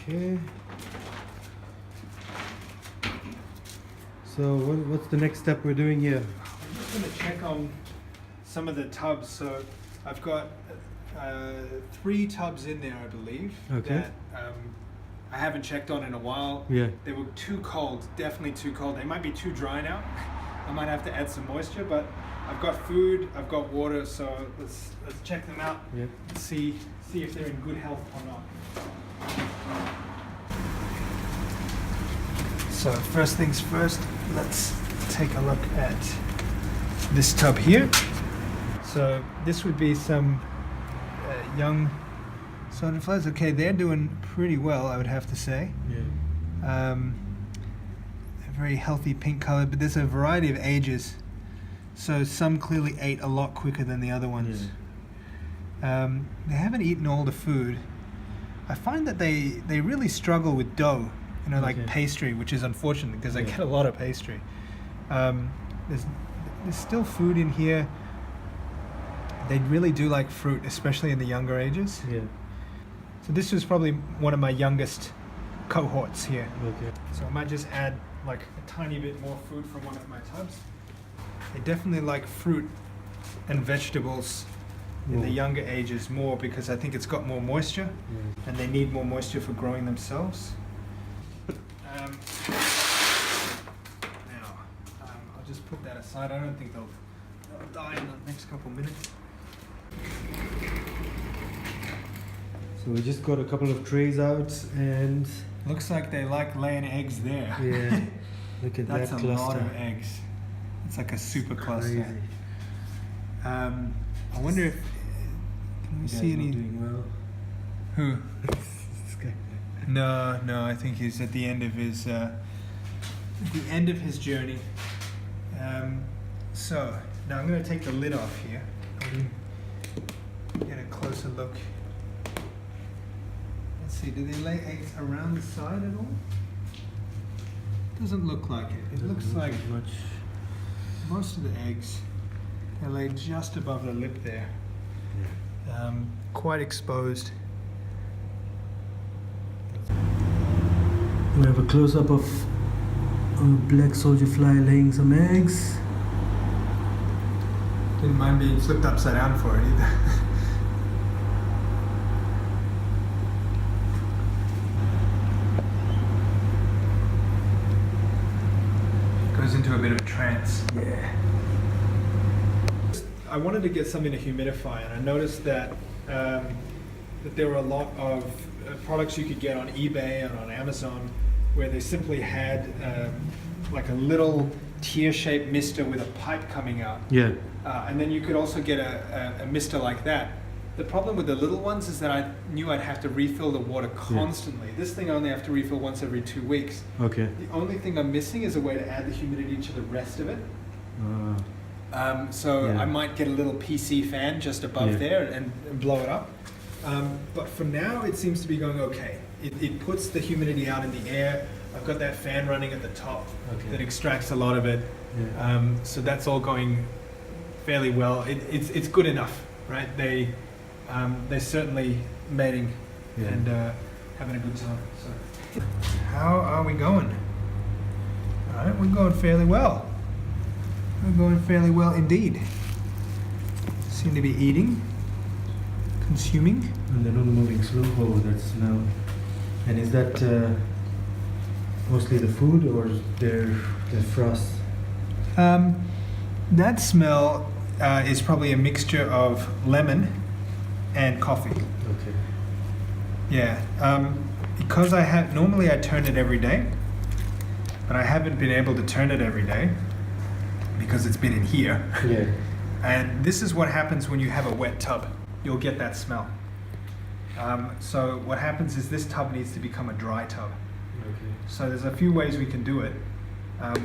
Okay. So what's the next step we're doing here? I'm just going to check on some of the tubs. So I've got 3 tubs in there, I believe, Okay. that I haven't checked on in a while. Yeah. They were too cold, definitely too cold. They might be too dry now. I might have to add some moisture, but I've got food, I've got water, so let's check them out. Yeah. And see if they're in good health or not. So first things first, let's take a look at this tub here. So this would be some young soda-flies. Okay, they're doing pretty well, I would have to say. Yeah. A very healthy pink color, but there's a variety of ages. So some clearly ate a lot quicker than the other ones. Yeah. They haven't eaten all the food. I find that they really struggle with dough, like Okay. pastry, which is unfortunate because I Yeah. get a lot of pastry. There's still food in here. They really do like fruit, especially in the younger ages. Yeah. So this was probably one of my youngest cohorts here. Okay. So I might just add like a tiny bit more food from one of my tubs. They definitely like fruit and vegetables in the More. younger ages more because I think it's got more moisture Yeah. and they need more moisture for growing themselves. Now, I'll just put that aside. I don't think they'll die in the next couple minutes. So we just got a couple of trays out and Looks like they like laying eggs there. yeah, look at That's that a cluster. lot of eggs. It's like a super cluster. Crazy. I wonder if can we You guys see not any? doing well. Who? This guy. No. I think he's at the end of his journey. So now I'm going to take the lid off here. Get a closer look. Let's see. Do they lay eggs around the side at all? Doesn't look like it. It Doesn't looks look like much. most of the eggs are laid just above the lip there. Yeah. Quite exposed. We have a close-up of a black soldier fly laying some eggs. Didn't mind being flipped upside down for it either. Goes into a bit of a trance. Yeah. I wanted to get something to humidify, and I noticed that that there were a lot of products you could get on eBay and on Amazon where they simply had like a little tear-shaped mister with a pipe coming out. Yeah. And then you could also get a mister like that. The problem with the little ones is that I knew I'd have to refill the water constantly. This thing I only have to refill once every 2 weeks. Okay. The only thing I'm missing is a way to add the humidity to the rest of it. So Yeah. I might get a little PC fan just above Yeah. there and blow it up. But for now, it seems to be going okay. It puts the humidity out in the air. I've got that fan running at the top Okay. that extracts a lot of it. Yeah. So that's all going fairly well. It's good enough, right? They're certainly mating Yeah. and having a good time. So, how are we going? All right, we're going fairly well. We're going fairly well indeed. Seem to be eating, consuming. And they're not moving slow. Oh, that smell. And is that mostly the food or their frost? That smell is probably a mixture of lemon and coffee. Okay. Yeah, because normally I turn it every day, but I haven't been able to turn it every day because it's been in here. Yeah. And this is what happens when you have a wet tub. You'll get that smell. So what happens is this tub needs to become a dry tub. Okay. So there's a few ways we can do it.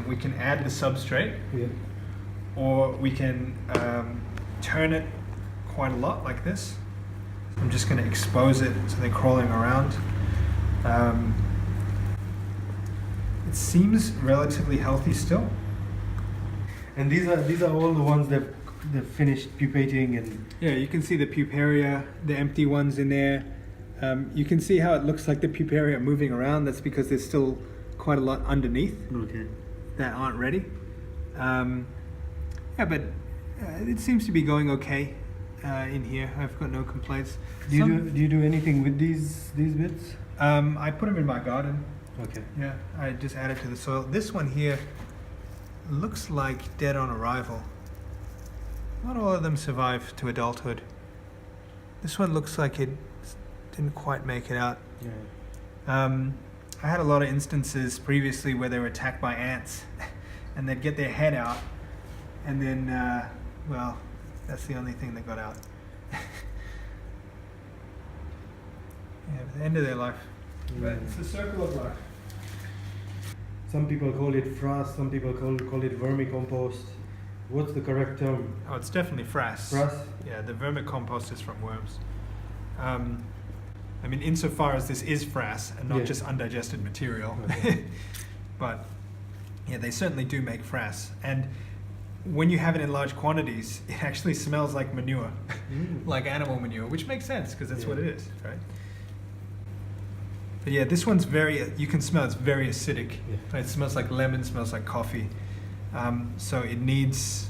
We can add the substrate, Yeah. or we can turn it quite a lot like this. I'm just going to expose it so they're crawling around. It seems relatively healthy still. And these are all the ones that they've finished pupating and Yeah, you can see the puparia, the empty ones in there. You can see how it looks like the puparia are moving around. That's because there's still quite a lot underneath Okay. that aren't ready. Yeah, but it seems to be going okay in here. I've got no complaints. Do you do anything with these bits? I put them in my garden. Okay. Yeah, I just added to the soil. This one here looks like dead on arrival. Not all of them survive to adulthood. This one looks like it didn't quite make it out. Yeah. I had a lot of instances previously where they were attacked by ants and they'd get their head out and then, well, that's the only thing that got out. Yeah, at the end of their life. But it's the circle of life. Some people call it frass, some people call it vermicompost. What's the correct term? Oh, it's definitely frass. Frass? Yeah, the vermicompost is from worms. I mean, insofar as this is frass and not Yeah. just undigested material. Okay. But yeah, they certainly do make frass. And when you have it in large quantities, it actually smells like manure, like animal manure, which makes sense because that's Yeah. what it is, right? But yeah, this one's you can smell it's very acidic. Yeah. It smells like lemon, smells like coffee. So it needs,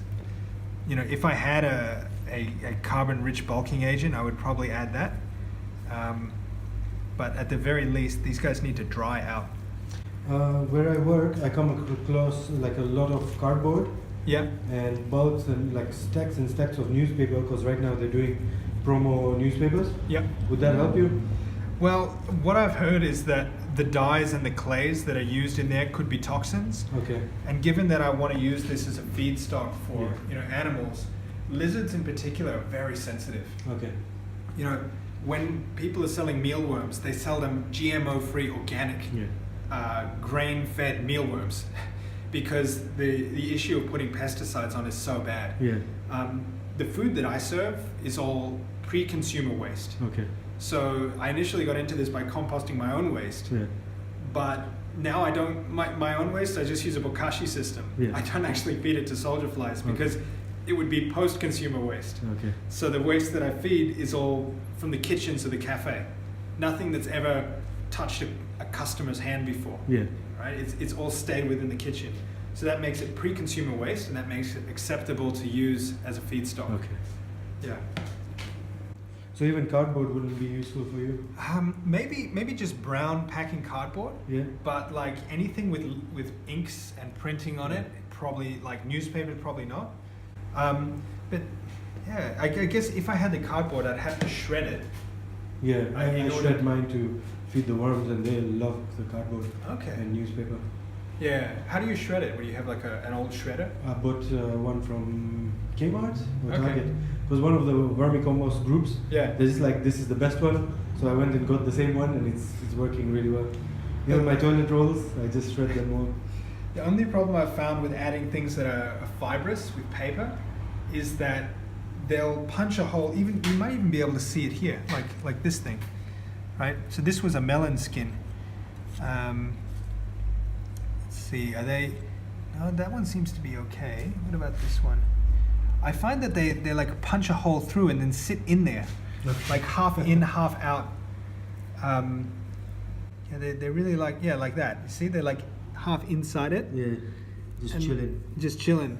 if I had a carbon-rich bulking agent, I would probably add that. But at the very least, these guys need to dry out. Where I work, I come across like a lot of cardboard Yeah. and bulbs and like stacks and stacks of newspaper, because right now they're doing promo newspapers. Yep. Would that help you? Well, what I've heard is that the dyes and the clays that are used in there could be toxins. Okay. And given that I want to use this as a feedstock for Yeah. animals, lizards in particular are very sensitive. Okay. When people are selling mealworms, they sell them GMO-free organic, Yeah. grain-fed mealworms, because the issue of putting pesticides on is so bad. Yeah. The food that I serve is all pre-consumer waste. Okay. So I initially got into this by composting my own waste, Yeah. but now I don't, my own waste, I just use a bokashi system. Yeah. I don't actually feed it to soldier flies because it would be post-consumer waste. Okay. So the waste that I feed is all from the kitchens of the cafe. Nothing that's ever touched a customer's hand before. Yeah. Right? It's all stayed within the kitchen. So that makes it pre-consumer waste, and that makes it acceptable to use as a feedstock. Okay. Yeah. So even cardboard wouldn't be useful for you? Maybe just brown packing cardboard. Yeah. But like anything with inks and printing on it, probably like newspaper, probably not. But yeah, I guess if I had the cardboard, I'd have to shred it. Yeah, I I ordered- shred mine to feed the worms, and they love the cardboard Okay. and newspaper. Yeah. How do you shred it? Would you have like an old shredder? I bought one from Kmart or Okay. Target. It was one of the vermicompost groups. Yeah. They're just like, this is the best one. So I went and got the same one, and it's working really well. Even my toilet rolls, I just shred them all. The only problem I've found with adding things that are fibrous with paper is that they'll punch a hole. You might even be able to see it here, like this thing, right? So this was a melon skin. Let's see, are they? No, that one seems to be okay. What about this one? I find that they like punch a hole through and then sit in there, like half in, half out. Yeah, they're really like that. You see, they're like half inside it. Yeah, just And chilling. Just chilling,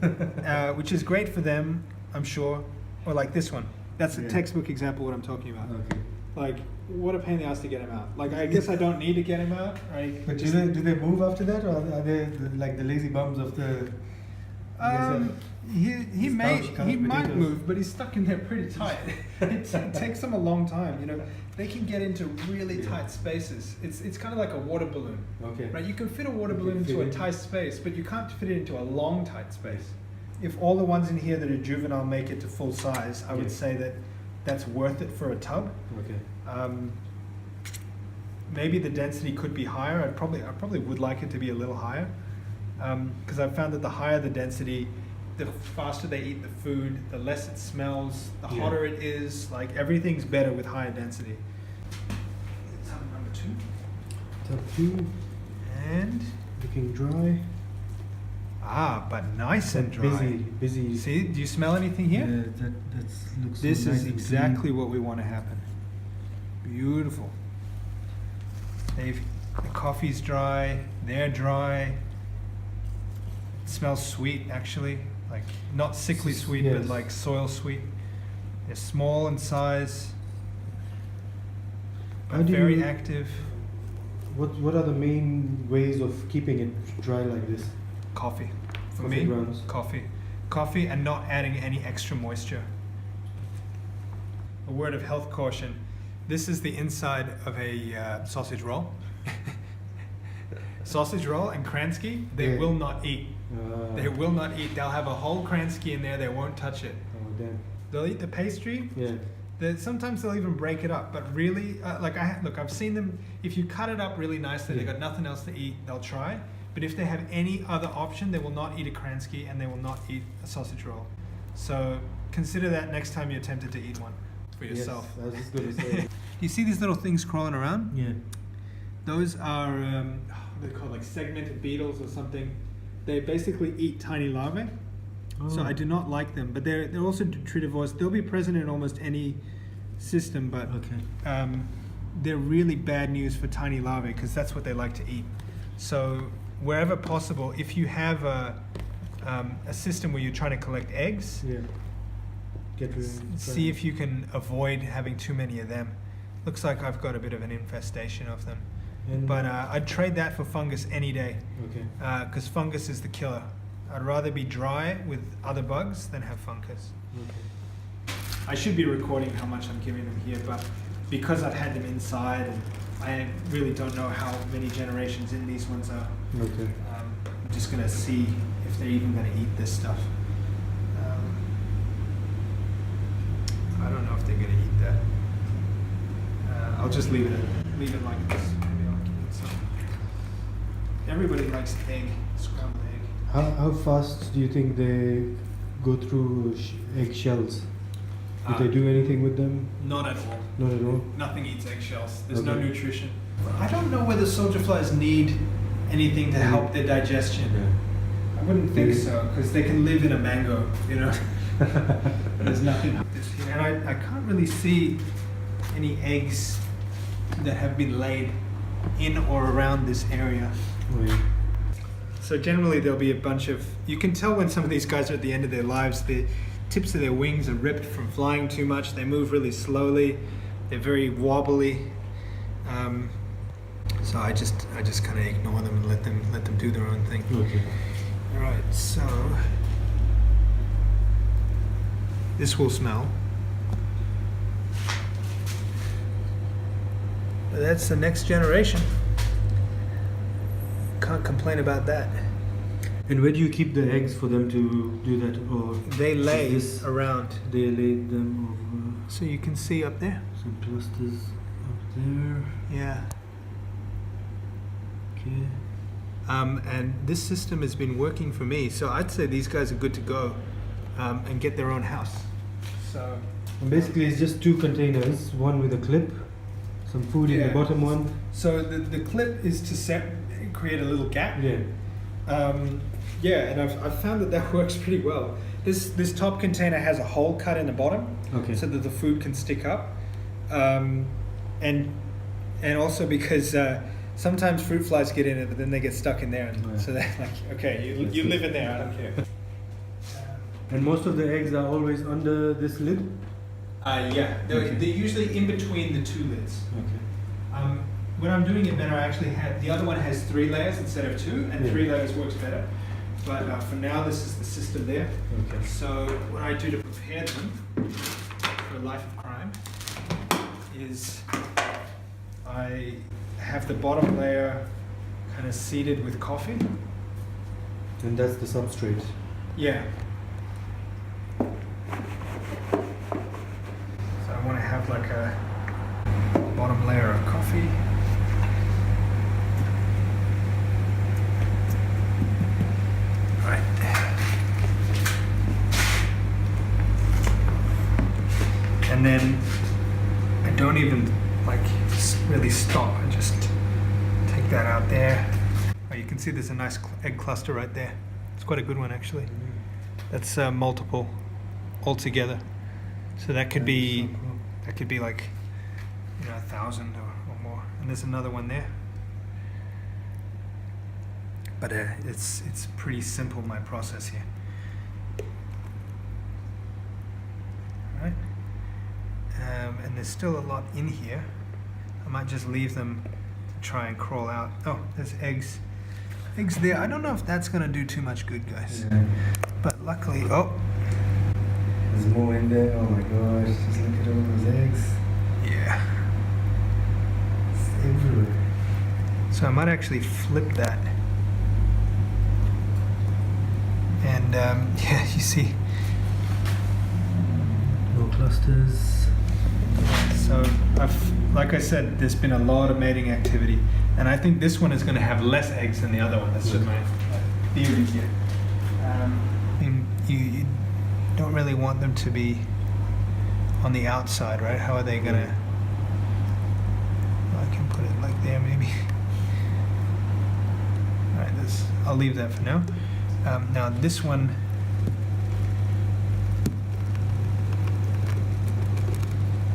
which is great for them, I'm sure. Or like this one. That's a Yeah. textbook example of what I'm talking about. Okay. Like, what a pain in the ass to get him out. Like, I guess I don't need to get him out, right? But do they move after that, or are they like the lazy bums of the? He His couch might potatoes. move, but he's stuck in there pretty tight. It takes them a long time. They can get into really Yeah. tight spaces. It's kind of like a water balloon. Okay. Right, you can fit a water You balloon can fit into a it. tight space, but you can't fit it into a long, tight space. If all the ones in here that are juvenile make it to full size, I would Yeah. say that that's worth it for a tub. Okay. Maybe the density could be higher. I probably would like it to be a little higher, because I've found that the higher the density, the faster they eat the food, the less it smells, the Yeah. hotter it is. Like everything's better with higher density. Tub number 2. Tub 2, And looking dry. but nice and dry. Busy. See, do you smell anything here? Yeah, that looks. This so nice is and exactly what we want to happen. Beautiful. The coffee's dry, they're dry. It smells sweet, actually, like not sickly sweet, Yes. but like soil sweet. They're small in size, How but do very you- active. What are the main ways of keeping it dry like this? Coffee. For Coffee me, grounds. coffee, and not adding any extra moisture. A word of health caution: this is the inside of a sausage roll. Sausage roll and Kransky, they Yeah. will not eat. They Oh will not eat. They'll have a whole Kransky in there. They won't touch it. damn. They'll eat the pastry. Yeah. Sometimes they'll even break it up. But really, I've seen them. If you cut it up really nicely, they've got nothing else to eat. They'll try. But if they have any other option, they will not eat a Kransky and they will not eat a sausage roll. So consider that next time you're tempted to eat one for yourself. Yes, I was just going to say. You see these little things crawling around? Yeah. Those are what are they called, like segmented beetles or something. They basically eat tiny larvae. So Oh. I do not like them, but they're also detritivores. They'll be present in almost any system, but Okay. they're really bad news for tiny larvae because that's what they like to eat. So wherever possible, if you have a system where you're trying to collect eggs, Yeah. Get rid. see if you can avoid having too many of them. Looks like I've got a bit of an infestation of them. And- But I'd trade that for fungus any day Okay. because fungus is the killer. I'd rather be dry with other bugs than have fungus. Okay. I should be recording how much I'm giving them here, but because I've had them inside and I really don't know how many generations in these ones are, Okay. I'm just going to see if they're even going to eat this stuff. I don't know if they're going to eat that. I'll just leave it like this. Maybe I'll give it some. Everybody likes egg, scrambled egg. How fast do you think they go through egg shells? Do they do anything with them? Not at all. Not at all. Nothing eats eggshells. There's no Okay. nutrition. I don't know whether soldier flies need anything to help their digestion. I wouldn't think so, because they can live in a mango, you know. There's nothing. And I can't really see any eggs that have been laid in or around this area. Oh, yeah. So generally there'll be a bunch of, you can tell when some of these guys are at the end of their lives, the tips of their wings are ripped from flying too much, they move really slowly, they're very wobbly. So I just kind of ignore them and let them do their own thing. Okay. All right, so this will smell. But that's the next generation. Can't complain about that. And where do you keep the eggs for them to do that? Or They lay this- around. they laid them over So you can see up there. some clusters up there. Yeah. Okay. And this system has been working for me. So I'd say these guys are good to go and get their own house. So And basically, it's just two containers, one with a clip, some food in Yeah. the bottom one. So the clip is to create a little gap. Yeah. And I've found that works pretty well. This top container has a hole cut in the bottom, Okay. so that the food can stick up, and also because sometimes fruit flies get in it, but then they get stuck in there, and Oh, yeah. so they're like, okay, you live in there, I don't care. And most of the eggs are always under this lid. Yeah, Okay. they're usually in between the two lids. Okay. When I'm doing it better, I actually the other one has 3 layers instead of 2, and Yeah. 3 layers works better. But for now, this is the system there. Okay. So what I do to prepare them for a life of crime is I have the bottom layer kind of seeded with coffee. And that's the substrate. Yeah. So I want to have like a bottom layer of coffee. Right. And then I don't even really stop. I just take that out there. Oh, you can see there's a nice egg cluster right there. It's quite a good one actually. That's multiple altogether. So that could be like 1,000 or more. And there's another one there. but it's pretty simple, my process here. All right. And there's still a lot in here. I might just leave them to try and crawl out. Oh, there's eggs. Eggs there. I don't know if that's going to do too much good, guys. Yeah. But luckily, oh. There's more in there. Oh my gosh, just look at all those eggs. Yeah. It's everywhere. So I might actually flip that. And yeah, you see. More clusters. So like I said, there's been a lot of mating activity, and I think this one is going to have less eggs than the other one. That's just my theory here. And you don't really want them to be on the outside, right? How are they going to... I can put it like there, maybe. All right, I'll leave that for now. Now this one...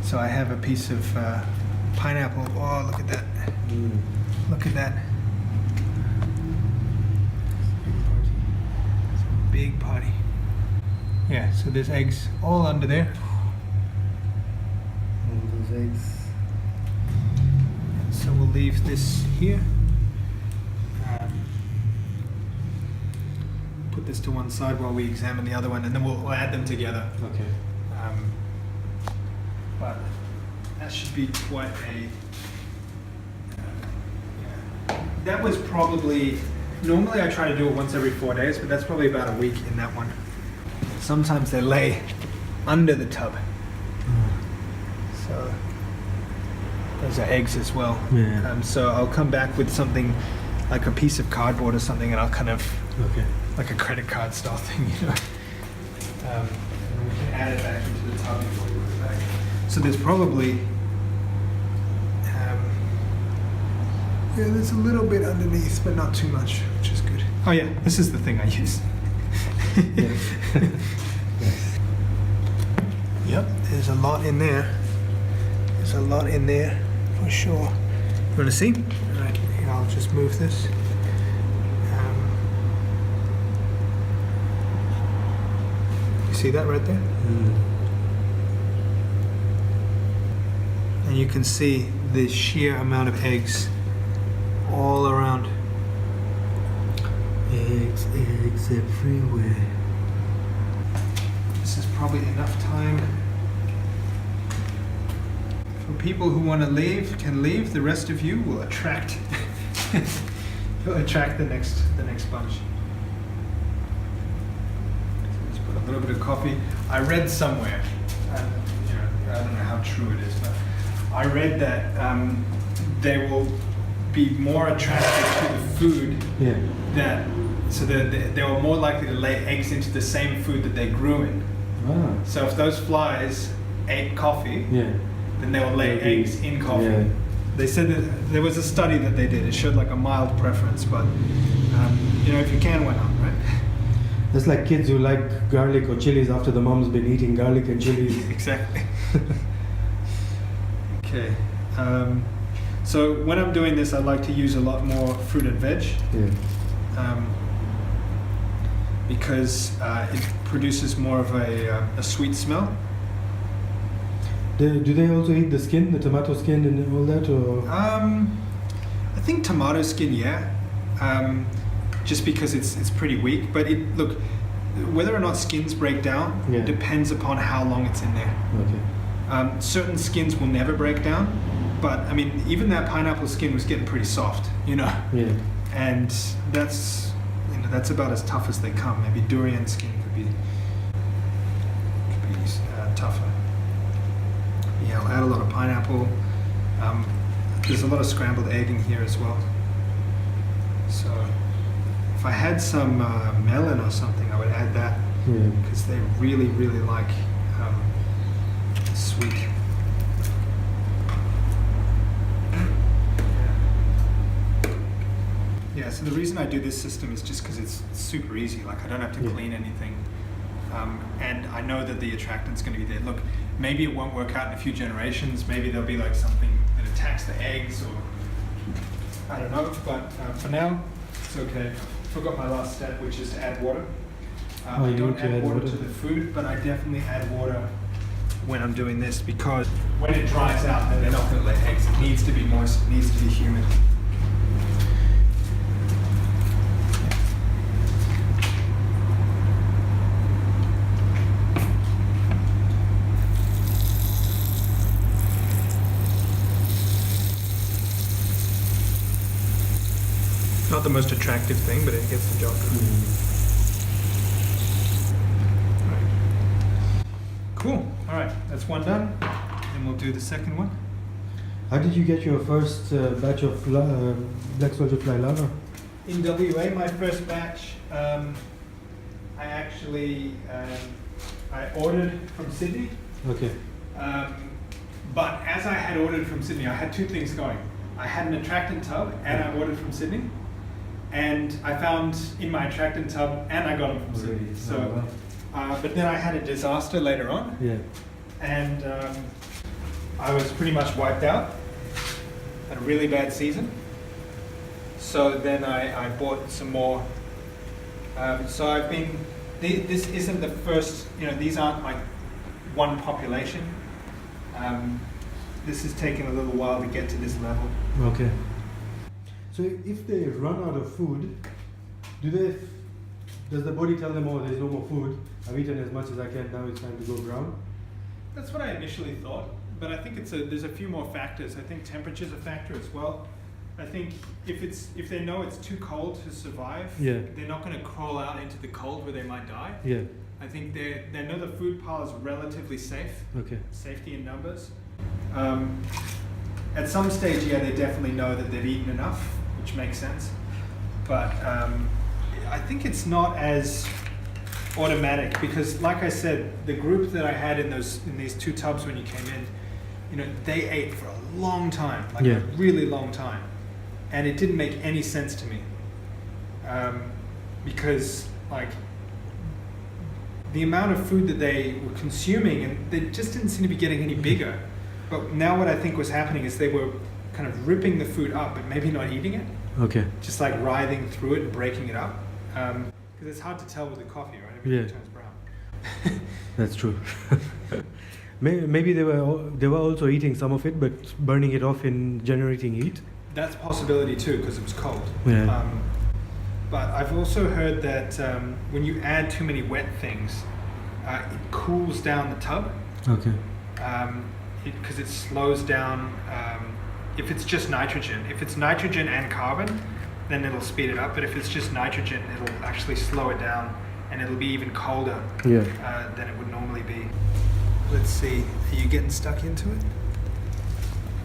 So I have a piece of pineapple. Oh, look at that. Look at that. It's a big party. Yeah, so there's eggs all under there. All those eggs. So we'll leave this here. Put this to one side while we examine the other one, and then we'll add them together. Okay. But that should be quite a... yeah. That was probably... Normally I try to do it once every 4 days, but that's probably about a week in that one. Sometimes they lay under the tub. So those are eggs as well. Yeah. So I'll come back with something like a piece of cardboard or something, and I'll kind of... Okay. like a credit card style thing, you know. And we can add it back into the tub before we put it back. So there's probably, yeah, there's a little bit underneath, but not too much, which is good. Oh yeah, this is the thing I use. Yes. Yep, there's a lot in there. There's a lot in there, for sure. You want to see? All right, here, I'll just move this. You see that right there? And you can see the sheer amount of eggs all around. Eggs, eggs everywhere. This is probably enough time for people who want to leave can leave. The rest of you will attract you'll attract the next bunch. So let's put a little bit of coffee. I read somewhere, I don't know how true it is, but I read that they will be more attracted to the food they were more likely to lay eggs into the same food that they grew in. Ah. So if those flies ate coffee, then they will lay Maybe. eggs in coffee. Yeah. They said that there was a study that they did. It showed like a mild preference, but if you can, why not, right? That's like kids who like garlic or chilies after the mom's been eating garlic and chilies. Exactly. Okay. So when I'm doing this, I like to use a lot more fruit and veg. Because it produces more of a sweet smell. Do they also eat the skin, the tomato skin and all that? Or? I think tomato skin, yeah. Just because it's pretty weak. But look, whether or not skins break down depends upon how long it's in there. Okay. Certain skins will never break down, but I mean, even that pineapple skin was getting pretty soft, Yeah. And that's about as tough as they come. Maybe durian skin could be tougher. Yeah, I'll add a lot of pineapple. There's a lot of scrambled egg in here as well. So if I had some melon or something, I would add that because they really, really like sweet. Yeah, so the reason I do this system is just because it's super easy. Like I don't have to clean anything. And I know that the attractant's going to be there. Look, maybe it won't work out in a few generations. Maybe there'll be like something that attacks the eggs or I don't know. But for now, it's okay. forgot my last step, which is to add water. Oh, I you don't need to add add water water. to the food, but I definitely add water when I'm doing this because when it dries out, then they're not going to lay eggs. It needs to be moist. It needs to be humid. Not the most attractive thing, but it gets the job done. Right. Cool. All right, that's one done. Then we'll do the second one. How did you get your first batch of black soldier fly larvae? In WA, my first batch, I actually I ordered from Sydney. Okay. But as I had ordered from Sydney, I had two things going. I had an attractant tub, and I ordered from Sydney. And I found in my attractant tub, and I got them from Sydney. Already. So, Oh, wow. but then I had a disaster later on, Yeah. and I was pretty much wiped out. Had a really bad season. So then I bought some more. So I've been. This isn't the first. These aren't like one population. This is taking a little while to get to this level. Okay. So if they run out of food, does the body tell them, oh, there's no more food, I've eaten as much as I can, now it's time to go brown? That's what I initially thought, but I think there's a few more factors. I think temperature's a factor as well. I think if they know it's too cold to survive, Yeah. they're not going to crawl out into the cold where they might die. Yeah. I think they know the food pile is relatively safe. Okay. Safety in numbers. At some stage, yeah, they definitely know that they've eaten enough, which makes sense. But I think it's not as automatic because, like I said, the group that I had in these two tubs when you came in, they ate for a long time, like Yeah. a really long time, and it didn't make any sense to me because, like, the amount of food that they were consuming, and they just didn't seem to be getting any bigger. But now what I think was happening is they were kind of ripping the food up, but maybe not eating it, Okay. just like writhing through it and breaking it up. Because it's hard to tell with the coffee, right? Everything Yeah. turns brown. That's true. Maybe they were also eating some of it, but burning it off in generating heat. That's a possibility too, because it was cold. Yeah. But I've also heard that when you add too many wet things, it cools down the tub. Okay. Because it slows down. If it's just nitrogen, if it's nitrogen and carbon, then it'll speed it up. But if it's just nitrogen, it'll actually slow it down, and it'll be even colder Yeah. than it would normally be. Let's see. Are you getting stuck into it?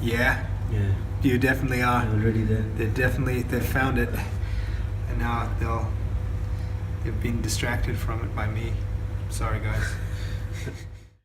Yeah, Yeah. you definitely are. Already there. They've found it, and now they've been distracted from it by me. Sorry, guys.